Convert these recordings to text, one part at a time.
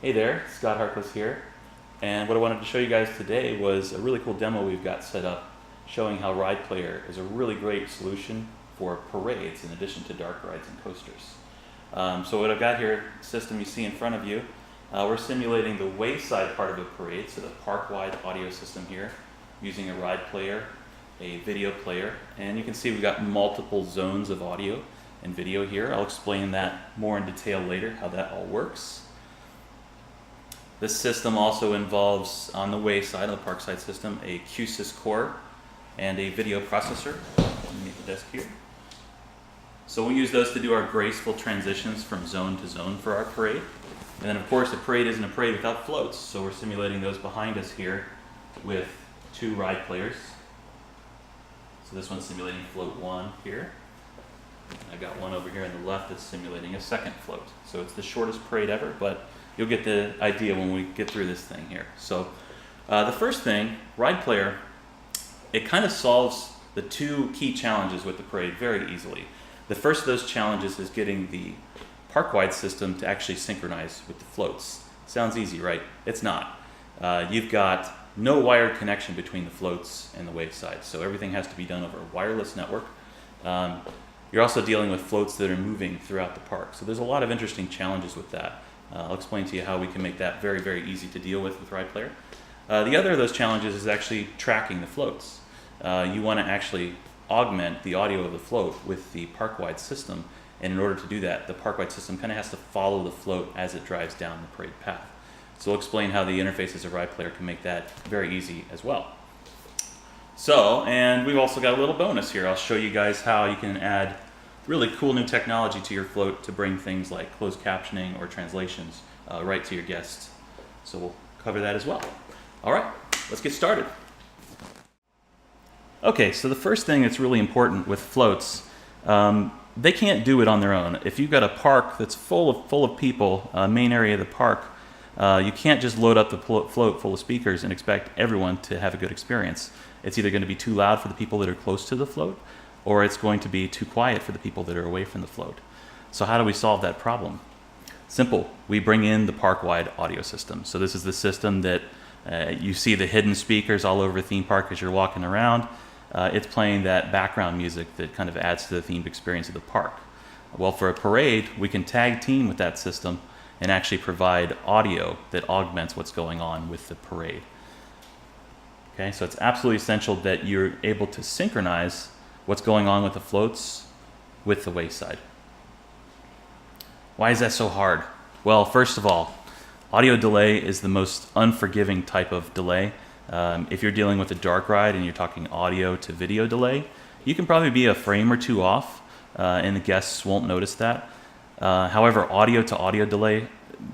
Hey there, Scott Harkless here, and what I wanted to show you guys today was a really cool demo we've got set up showing how Ride Player is a really great solution for parades in addition to dark rides and coasters. So what I've got here, system you see in front of you, we're simulating the wayside part of a parade, so the park-wide audio system here, using a Ride Player, a video player, and you can see we've got multiple zones of audio and video here. I'll explain that more in detail later, how that all works. This system also involves, on the wayside, on the parkside system, a QSys core and a video processor underneath the desk here. So we use those to do our graceful transitions from zone to zone for our parade. And then of course a parade isn't a parade without floats, so we're simulating those behind us here with two Ride Players. So this one's simulating float 1 here. I've got one over here on the left that's simulating a second float. So it's the shortest parade ever, but you'll get the idea when we get through this thing here. So the first thing, Ride Player, it kind of solves the two key challenges with the parade very easily. The first of those challenges is getting the park-wide system to actually synchronize with the floats. Sounds easy, right? It's not. You've got no wired connection between the floats and the wayside, so everything has to be done over a wireless network. You're also dealing with floats that are moving throughout the park, so there's a lot of interesting challenges with that. I'll explain to you how we can make that very, very easy to deal with Ride Player. The other of those challenges is actually tracking the floats. You want to actually augment the audio of the float with the park-wide system, and in order to do that, the park-wide system kind of has to follow the float as it drives down the parade path. So we'll explain how the interfaces of Ride Player can make that very easy as well. So, and we've also got a little bonus here. I'll show you guys how you can add really cool new technology to your float to bring things like closed captioning or translations right to your guests. So we'll cover that as well. All right, let's get started. Okay, so the first thing that's really important with floats, they can't do it on their own. If you've got a park that's full of people, main area of the park, you can't just load up the float full of speakers and expect everyone to have a good experience. It's either going to be too loud for the people that are close to the float, or it's going to be too quiet for the people that are away from the float. So how do we solve that problem? Simple. We bring in the park-wide audio system. So this is the system that you see the hidden speakers all over a theme park as you're walking around. It's playing that background music that kind of adds to the themed experience of the park. Well, for a parade, we can tag team with that system and actually provide audio that augments what's going on with the parade. Okay, so it's absolutely essential that you're able to synchronize what's going on with the floats with the wayside. Why is that so hard? Well, first of all, audio delay is the most unforgiving type of delay. If you're dealing with a dark ride and you're talking audio to video delay, you can probably be a frame or two off, and the guests won't notice that. However, audio to audio delay,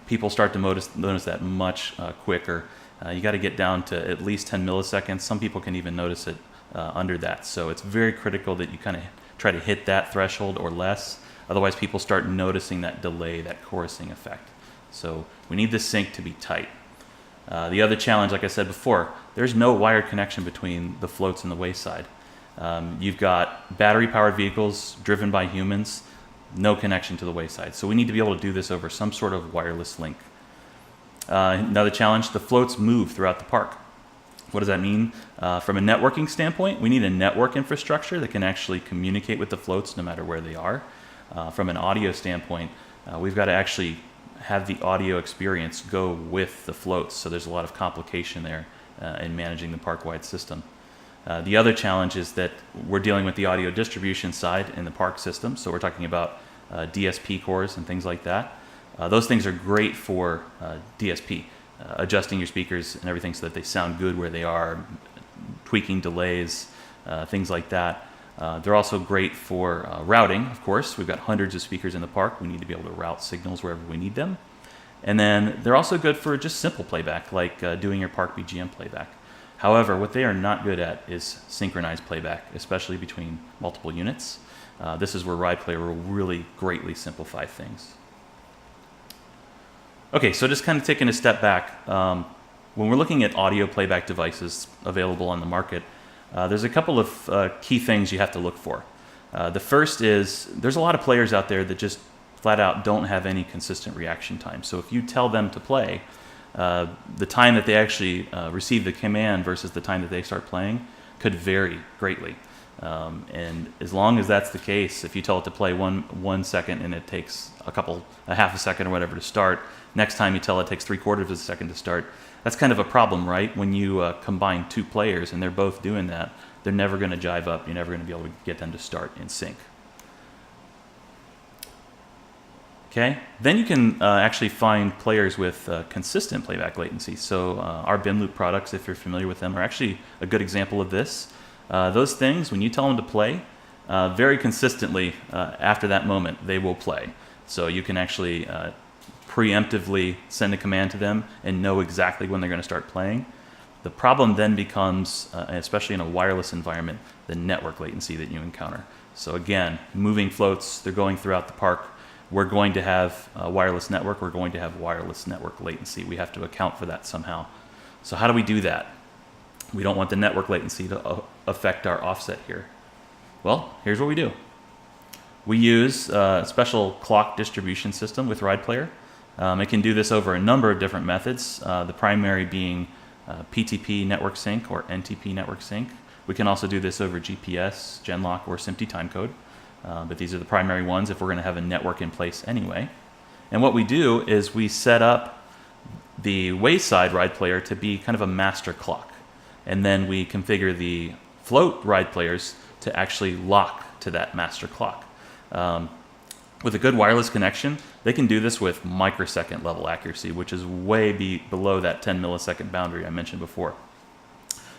people start to notice that much quicker. You got to get down to at least 10 milliseconds. Some people can even notice it under that. So it's very critical that you kind of try to hit that threshold or less. Otherwise, people start noticing that delay, that chorusing effect. So we need the sync to be tight. The other challenge, like I said before, there's no wired connection between the floats and the wayside. You've got battery-powered vehicles driven by humans, no connection to the wayside. So we need to be able to do this over some sort of wireless link. Another challenge, the floats move throughout the park. What does that mean? From a networking standpoint, we need a network infrastructure that can actually communicate with the floats no matter where they are. From an audio standpoint, we've got to actually have the audio experience go with the floats, so there's a lot of complication there in managing the park-wide system. The other challenge is that we're dealing with the audio distribution side in the park system, so we're talking about DSP cores and things like that. Those things are great for DSP, adjusting your speakers and everything so that they sound good where they are, tweaking delays, things like that. They're also great for routing, of course. We've got hundreds of speakers in the park. We need to be able to route signals wherever we need them. And then they're also good for just simple playback, like doing your park BGM playback. However, what they are not good at is synchronized playback, especially between multiple units. This is where Ride Player will really greatly simplify things. Okay, so just kind of taking a step back, when we're looking at audio playback devices available on the market, there's a couple of key things you have to look for. The first is there's a lot of players out there that just flat out don't have any consistent reaction time. So if you tell them to play, the time that they actually receive the command versus the time that they start playing could vary greatly. And as long as that's the case, if you tell it to play 1 second and it takes a half a second or whatever to start, next time you tell it takes 3/4 of a second to start, that's kind of a problem, right? When you combine two players and they're both doing that, they're never going to jive up. You're never going to be able to get them to start in sync. Okay, then you can actually find players with consistent playback latency. So our Binloop products, if you're familiar with them, are actually a good example of this. Those things, when you tell them to play, very consistently after that moment, they will play. So you can actually preemptively send a command to them and know exactly when they're going to start playing. The problem then becomes, especially in a wireless environment, the network latency that you encounter. So again, moving floats, they're going throughout the park. We're going to have a wireless network. We're going to have wireless network latency. We have to account for that somehow. So how do we do that? We don't want the network latency to affect our offset here. Well, here's what we do. We use a special clock distribution system with RidePlayer. It can do this over a number of different methods, the primary being PTP network sync or NTP network sync. We can also do this over GPS, Genlock, or SMPTE timecode. But these are the primary ones if we're going to have a network in place anyway. And what we do is we set up the wayside RidePlayer to be kind of a master clock. And then we configure the float RidePlayers to actually lock to that master clock. With a good wireless connection, they can do this with microsecond level accuracy, which is way below that 10 millisecond boundary I mentioned before.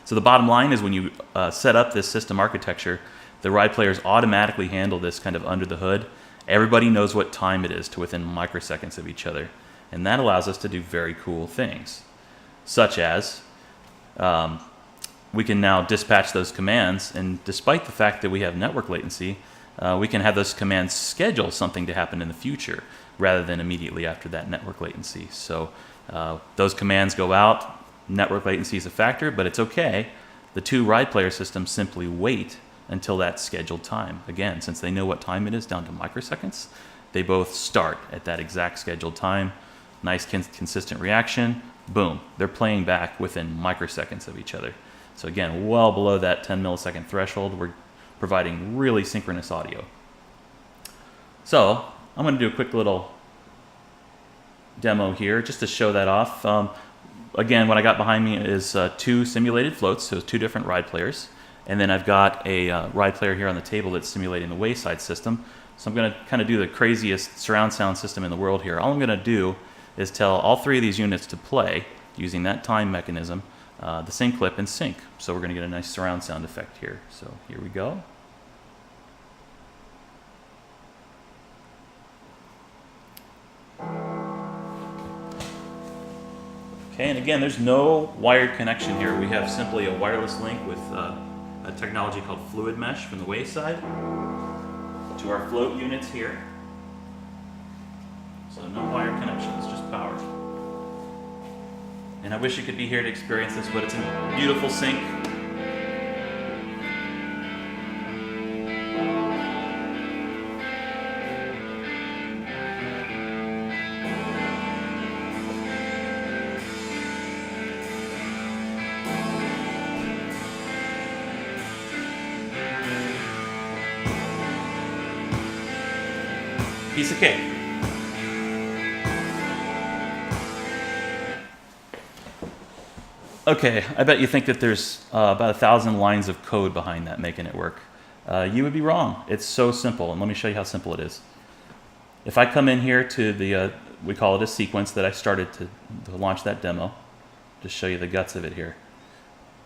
So the bottom line is when you set up this system architecture, the RidePlayers automatically handle this kind of under the hood. Everybody knows what time it is to within microseconds of each other. And that allows us to do very cool things, such as we can now dispatch those commands, and despite the fact that we have network latency, we can have those commands schedule something to happen in the future rather than immediately after that network latency. So those commands go out, network latency is a factor, but it's okay. The two RidePlayer systems simply wait until that scheduled time. Again, since they know what time it is down to microseconds, they both start at that exact scheduled time. Nice consistent reaction, boom, they're playing back within microseconds of each other. So again, well below that 10 millisecond threshold, we're providing really synchronous audio. So I'm going to do a quick little demo here just to show that off. Again, what I got behind me is two simulated floats, so two different RidePlayers. And then I've got a RidePlayer here on the table that's simulating the wayside system. So I'm going to kind of do the craziest surround sound system in the world here. All I'm going to do is tell all three of these units to play using that time mechanism, the same clip in sync. So we're going to get a nice surround sound effect here. So here we go. Okay, and again, there's no wired connection here. We have simply a wireless link with a technology called Fluid Mesh from the wayside to our float units here. So no wired connections, just power. And I wish you could be here to experience this, but it's in beautiful sync. Piece of cake. Okay, I bet you think that there's about 1,000 lines of code behind that making it work. You would be wrong. It's so simple, and let me show you how simple it is. If I come in here to the, we call it a sequence that I started to launch that demo, just show you the guts of it here.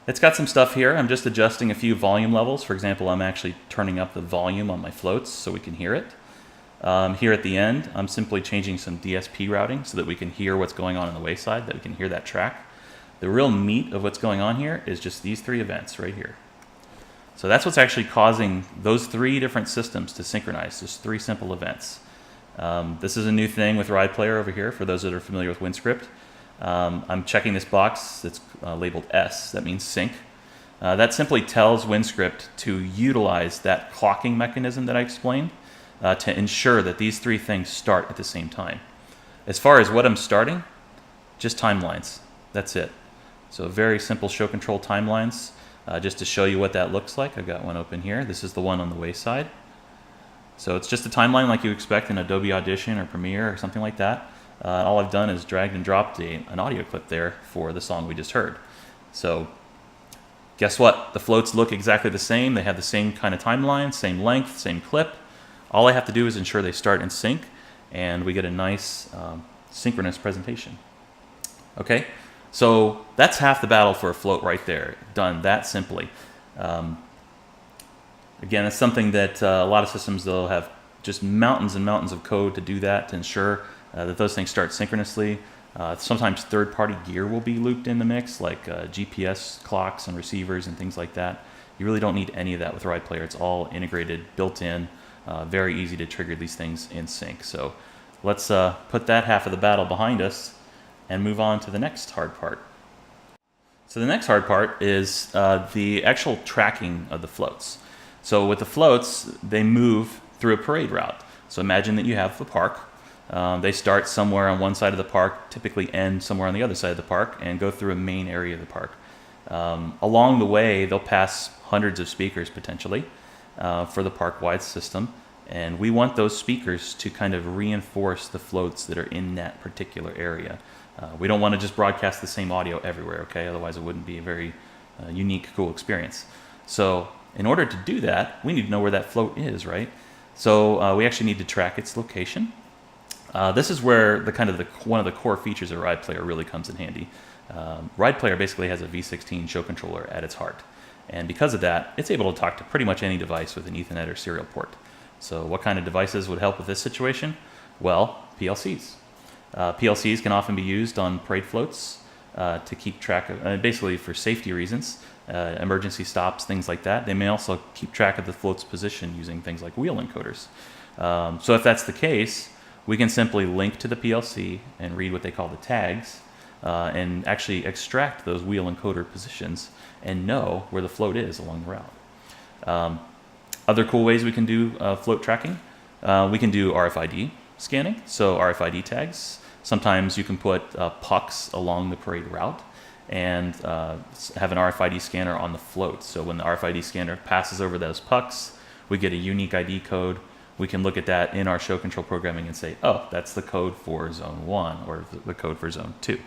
It's got some stuff here. I'm just adjusting a few volume levels. For example, I'm actually turning up the volume on my floats so we can hear it. Here at the end, I'm simply changing some DSP routing so that we can hear what's going on the wayside, that we can hear that track. The real meat of what's going on here is just these three events right here. So that's what's actually causing those three different systems to synchronize, just three simple events. This is a new thing with RidePlayer over here for those that are familiar with WinScript. I'm checking this box that's labeled S, that means sync. That simply tells WinScript to utilize that clocking mechanism that I explained. to ensure that these three things start at the same time. As far as what I'm starting, just timelines. That's it. So very simple show control timelines. Just to show you what that looks like, I've got one open here. This is the one on the wayside. So it's just a timeline like you expect in Adobe Audition or Premiere or something like that. All I've done is dragged and dropped an audio clip there for the song we just heard. So guess what? The floats look exactly the same. They have the same kind of timeline, same length, same clip. All I have to do is ensure they start in sync, and we get a nice synchronous presentation. Okay, so that's half the battle for a float right there, done that simply. Again, it's something that a lot of systems, they'll have just mountains and mountains of code to do that, to ensure that those things start synchronously. Sometimes third-party gear will be looped in the mix, like GPS clocks and receivers and things like that. You really don't need any of that with Ride Player. It's all integrated, built in, very easy to trigger these things in sync. So let's put that half of the battle behind us and move on to the next hard part. So the next hard part is the actual tracking of the floats. So with the floats, they move through a parade route. So imagine that you have a park. They start somewhere on one side of the park, typically end somewhere on the other side of the park, and go through a main area of the park. Along the way, they'll pass hundreds of speakers potentially for the park-wide system. And we want those speakers to kind of reinforce the floats that are in that particular area. We don't want to just broadcast the same audio everywhere, okay? Otherwise it wouldn't be a very unique, cool experience. So in order to do that, we need to know where that float is, right? So we actually need to track its location. This is where one of the core features of Ride Player really comes in handy. Ride Player basically has a V16 show controller at its heart. And because of that, it's able to talk to pretty much any device with an Ethernet or serial port. So what kind of devices would help with this situation? Well, PLCs. PLCs can often be used on parade floats to keep track of, basically for safety reasons, emergency stops, things like that. They may also keep track of the float's position using things like wheel encoders. So if that's the case, we can simply link to the PLC and read what they call the tags and actually extract those wheel encoder positions and know where the float is along the route. Other cool ways we can do float tracking, we can do RFID scanning, so RFID tags. Sometimes you can put pucks along the parade route and have an RFID scanner on the float. So when the RFID scanner passes over those pucks, we get a unique ID code. We can look at that in our show control programming and say, oh, that's the code for zone 1 or the code for zone 2.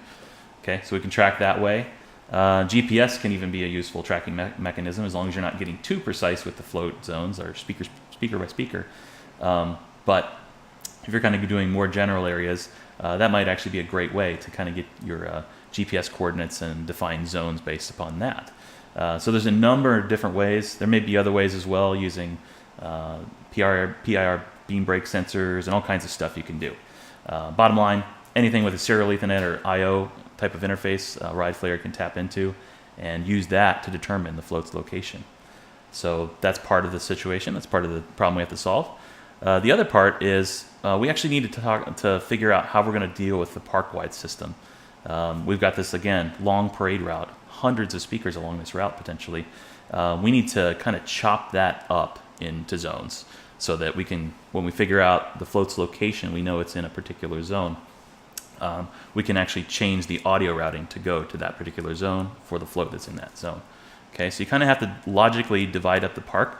Okay, so we can track that way. GPS can even be a useful tracking mechanism as long as you're not getting too precise with the float zones or speaker by speaker. But if you're kind of doing more general areas, that might actually be a great way to kind of get your GPS coordinates and define zones based upon that. So there's a number of different ways. There may be other ways as well, using PIR beam brake sensors and all kinds of stuff you can do. Bottom line, anything with a serial Ethernet or I/O type of interface, Ride Player can tap into and use that to determine the float's location. So that's part of the situation. That's part of the problem we have to solve. The other part is we actually need to figure out how we're going to deal with the park-wide system. We've got this, again, long parade route, hundreds of speakers along this route potentially. We need to kind of chop that up into zones so that we can, when we figure out the float's location, we know it's in a particular zone. We can actually change the audio routing to go to that particular zone for the float that's in that zone. Okay, so you kind of have to logically divide up the park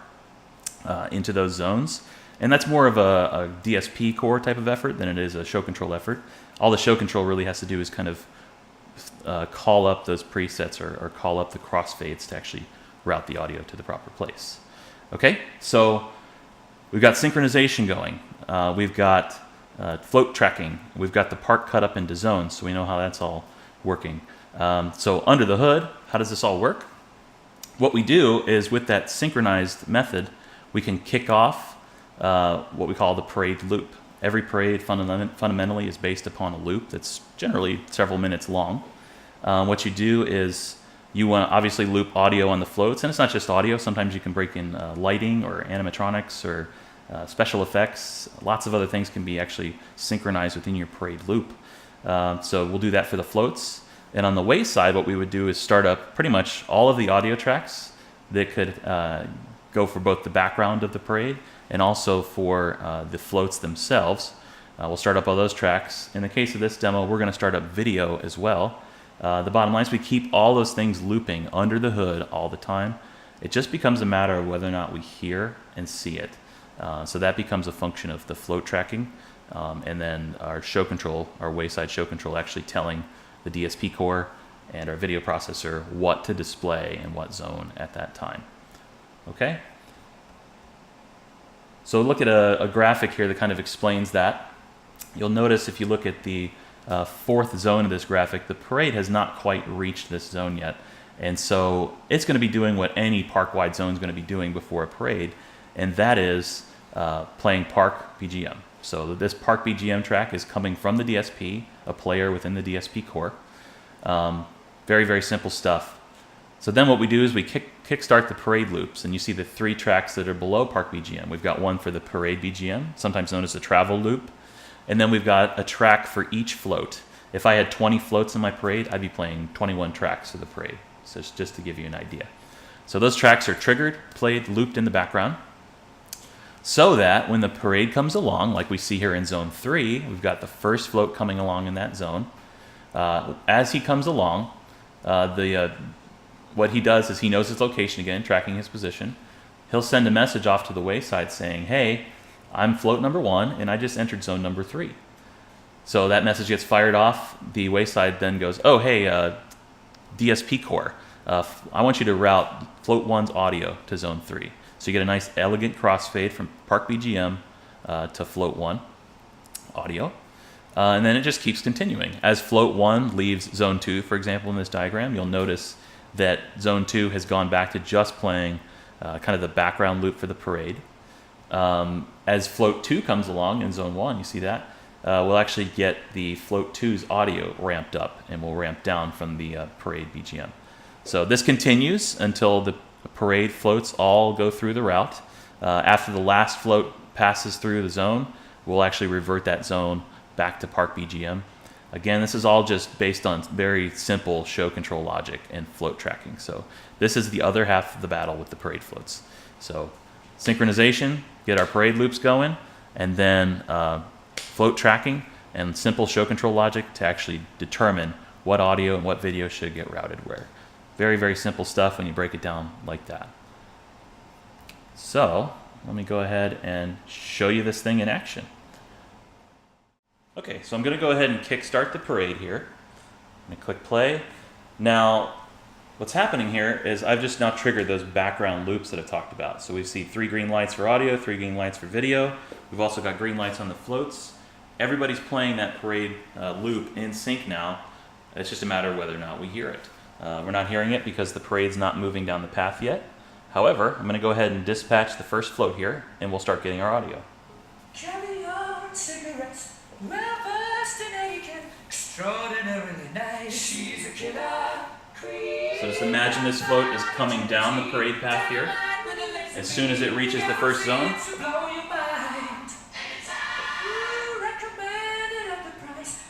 into those zones. And that's more of a DSP core type of effort than it is a show control effort. All the show control really has to do is kind of call up those presets or call up the crossfades to actually route the audio to the proper place. Okay, so we've got synchronization going. We've got float tracking. We've got the park cut up into zones, so we know how that's all working. So under the hood, how does this all work? What we do is with that synchronized method, we can kick off what we call the parade loop. Every parade fundamentally is based upon a loop that's generally several minutes long. What you do is you want to obviously loop audio on the floats, and it's not just audio. Sometimes you can break in lighting or animatronics or special effects. Lots of other things can be actually synchronized within your parade loop. So we'll do that for the floats. And on the wayside, what we would do is start up pretty much all of the audio tracks that could go for both the background of the parade and also for the floats themselves. We'll start up all those tracks. In the case of this demo, we're going to start up video as well. The bottom line is we keep all those things looping under the hood all the time. It just becomes a matter of whether or not we hear and see it. So that becomes a function of the float tracking, and then our show control, our wayside show control, actually telling the DSP core and our video processor what to display in what zone at that time. Okay? So look at a graphic here that kind of explains that. You'll notice if you look at the fourth zone of this graphic, the parade has not quite reached this zone yet. And so it's going to be doing what any park-wide zone is going to be doing before a parade, and that is playing Park BGM. So this Park BGM track is coming from the DSP, a player within the DSP core. Very, very simple stuff. So then what we do is we kickstart the parade loops, and you see the 3 tracks that are below Park BGM. We've got one for the parade BGM, sometimes known as the travel loop. And then we've got a track for each float. If I had 20 floats in my parade, I'd be playing 21 tracks for the parade. So it's just to give you an idea. So those tracks are triggered, played, looped in the background, so that when the parade comes along, like we see here in zone 3, we've got the first float coming along in that zone. As he comes along, what he does is he knows his location again, tracking his position. He'll send a message off to the wayside saying, hey, I'm float number 1, and I just entered zone number 3. So that message gets fired off. The wayside then goes, oh, hey, DSP core, I want you to route float 1's audio to zone 3. So you get a nice elegant crossfade from Park BGM to float 1 audio. And then it just keeps continuing. As float 1 leaves zone 2, for example, in this diagram, you'll notice that zone 2 has gone back to just playing kind of the background loop for the parade. As float 2 comes along in zone 1, you see that, we'll actually get the float 2's audio ramped up, and we'll ramp down from the parade BGM. So this continues until the parade floats all go through the route. After the last float passes through the zone, we'll actually revert that zone back to Park BGM. Again, this is all just based on very simple show control logic and float tracking. So this is the other half of the battle with the parade floats. So synchronization, get our parade loops going, and then float tracking and simple show control logic to actually determine what audio and what video should get routed where. Very, very simple stuff when you break it down like that. So let me go ahead and show you this thing in action. Okay, so I'm going to go ahead and kickstart the parade here. I'm going to click play. Now, what's happening here is I've just now triggered those background loops that I talked about. So we see 3 green lights for audio, 3 green lights for video. We've also got green lights on the floats. Everybody's playing that parade loop in sync now. It's just a matter of whether or not we hear it. We're not hearing it because the parade's not moving down the path yet. However, I'm going to go ahead and dispatch the first float here, and we'll start getting our audio. Carry on cigarettes, well-versed and naked, extraordinarily nice. She's a killer. So just imagine this float is coming down the parade path here. As soon as it reaches the first zone,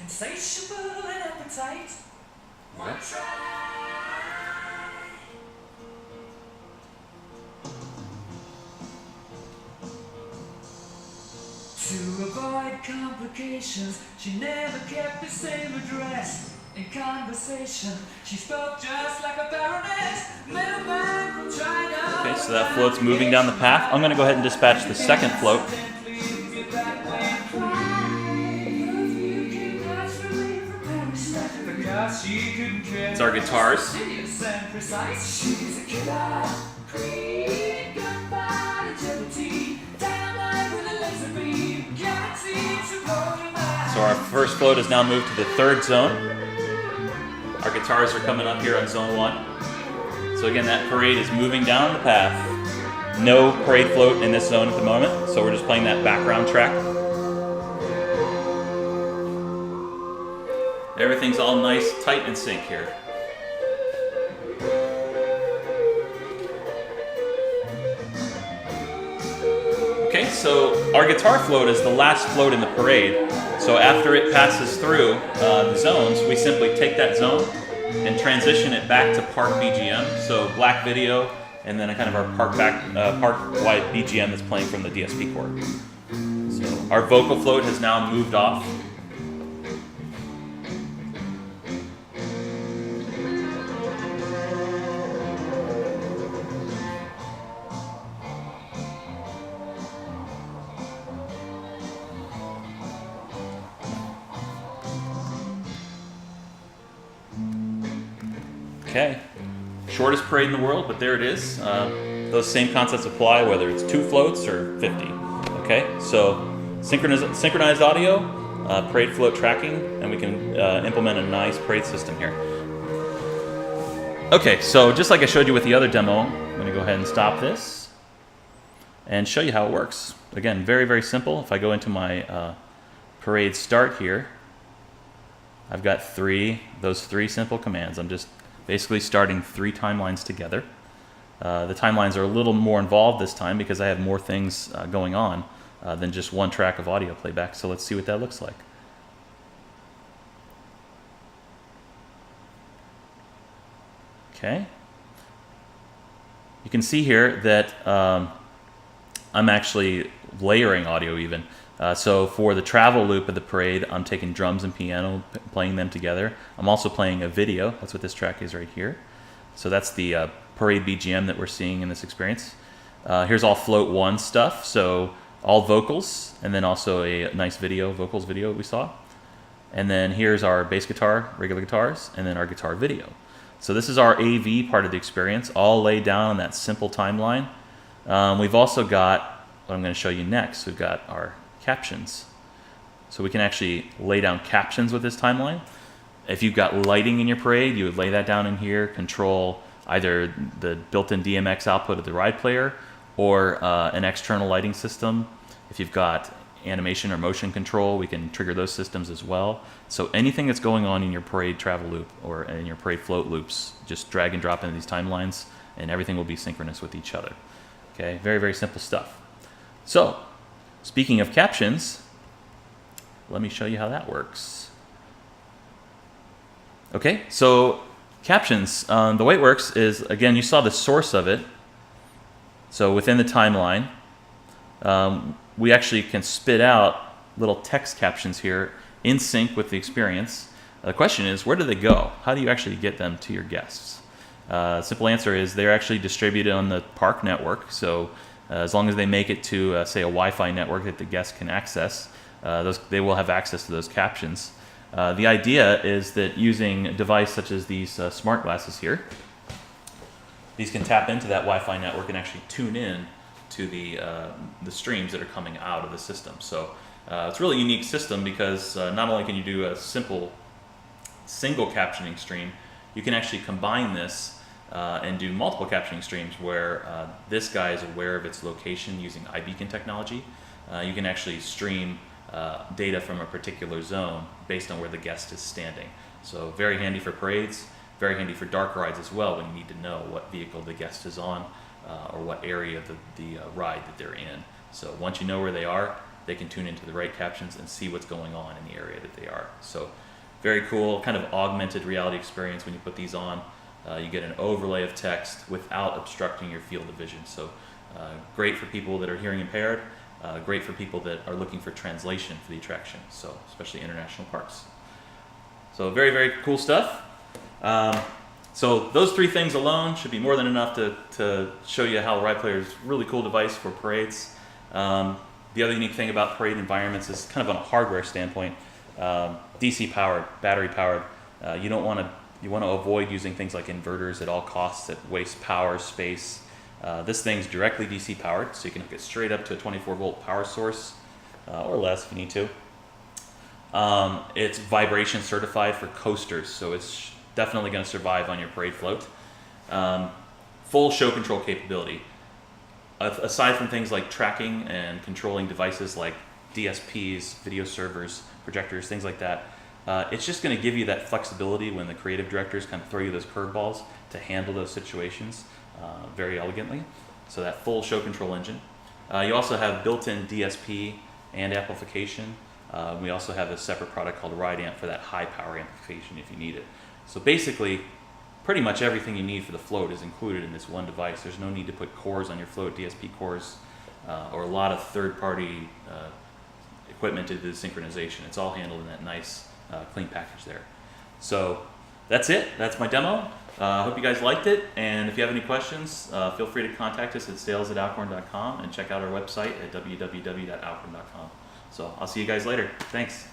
insatiable and appetite. One try. To avoid complications, she never kept the same address. In conversation, she spoke just like a baroness. Middleman from China. Okay, so that float's moving down the path. I'm going to go ahead and dispatch the second float. It's our guitars. So our first float has now moved to the third zone. Our guitars are coming up here on zone 1. So again, that parade is moving down the path. No parade float in this zone at the moment, so we're just playing that background track. Everything's all nice, tight, and sync here. Okay, so our guitar float is the last float in the parade. So after it passes through the zones, we simply take that zone and transition it back to Park BGM. So black video and then a kind of our park-wide BGM that's playing from the DSP core. So our vocal float has now moved off. Okay, shortest parade in the world, but there it is. Those same concepts apply whether it's 2 floats or 50. Okay, so synchronized audio, parade float tracking, and we can implement a nice parade system here. Okay, so just like I showed you with the other demo, I'm going to go ahead and stop this and show you how it works. Again, very, very simple. If I go into my parade start here, I've got those three simple commands. I'm just basically starting 3 timelines together. The timelines are a little more involved this time because I have more things going on than just one track of audio playback. So let's see what that looks like. Okay. You can see here that I'm actually layering audio even. So for the travel loop of the parade, I'm taking drums and piano, playing them together. I'm also playing a video. That's what this track is right here. So that's the parade BGM that we're seeing in this experience. Here's all float 1 stuff. So all vocals, and then also a nice video, vocals video we saw. And then here's our bass guitar, regular guitars, and then our guitar video. So this is our AV part of the experience, all laid down on that simple timeline. We've also got what I'm going to show you next. We've got our captions. So we can actually lay down captions with this timeline. If you've got lighting in your parade, you would lay that down in here, control either the built-in DMX output of the ride player or an external lighting system. If you've got animation or motion control, we can trigger those systems as well. So anything that's going on in your parade travel loop or in your parade float loops, just drag and drop into these timelines and everything will be synchronous with each other. Okay, very, very simple stuff. So, speaking of captions, let me show you how that works. Okay, so captions, the way it works is, again, you saw the source of it. So within the timeline, we actually can spit out little text captions here in sync with the experience. The question is, where do they go? How do you actually get them to your guests? Simple answer is they're actually distributed on the park network. So as long as they make it to, say, a Wi-Fi network that the guests can access, they will have access to those captions. The idea is that using a device such as these smart glasses here, these can tap into that Wi-Fi network and actually tune in to the streams that are coming out of the system. So it's a really unique system because not only can you do a simple single captioning stream, you can actually combine this and do multiple captioning streams where this guy is aware of its location using iBeacon technology. You can actually stream data from a particular zone based on where the guest is standing. So very handy for parades, very handy for dark rides as well when you need to know what vehicle the guest is on or what area of the ride that they're in. So once you know where they are, they can tune into the right captions and see what's going on in the area that they are. So very cool, kind of augmented reality experience when you put these on. You get an overlay of text without obstructing your field of vision. So great for people that are hearing impaired, great for people that are looking for translation for the attraction, so especially international parks. So very, very cool stuff. So those 3 things alone should be more than enough to show you how Ride Player is a really cool device for parades. The other unique thing about parade environments is kind of on a hardware standpoint, DC powered, battery powered. You want to avoid using things like inverters at all costs that waste power, space. This thing's directly DC powered, so you can hook it straight up to a 24-volt power source, or less if you need to. It's vibration certified for coasters, so it's definitely going to survive on your parade float. Full show control capability. Aside from things like tracking and controlling devices like DSPs, video servers, projectors, things like that, it's just going to give you that flexibility when the creative directors kind of throw you those curveballs to handle those situations very elegantly. So that full show control engine. You also have built-in DSP and amplification. We also have a separate product called Ride Amp for that high power amplification if you need it. So basically, pretty much everything you need for the float is included in this one device. There's no need to put cores on your float, DSP cores, or a lot of third-party equipment to do the synchronization. It's all handled in that nice, clean package there. So that's it. That's my demo. I hope you guys liked it, and if you have any questions, feel free to contact us at sales@alcorn.com and check out our website at www.alcorn.com. So I'll see you guys later. Thanks.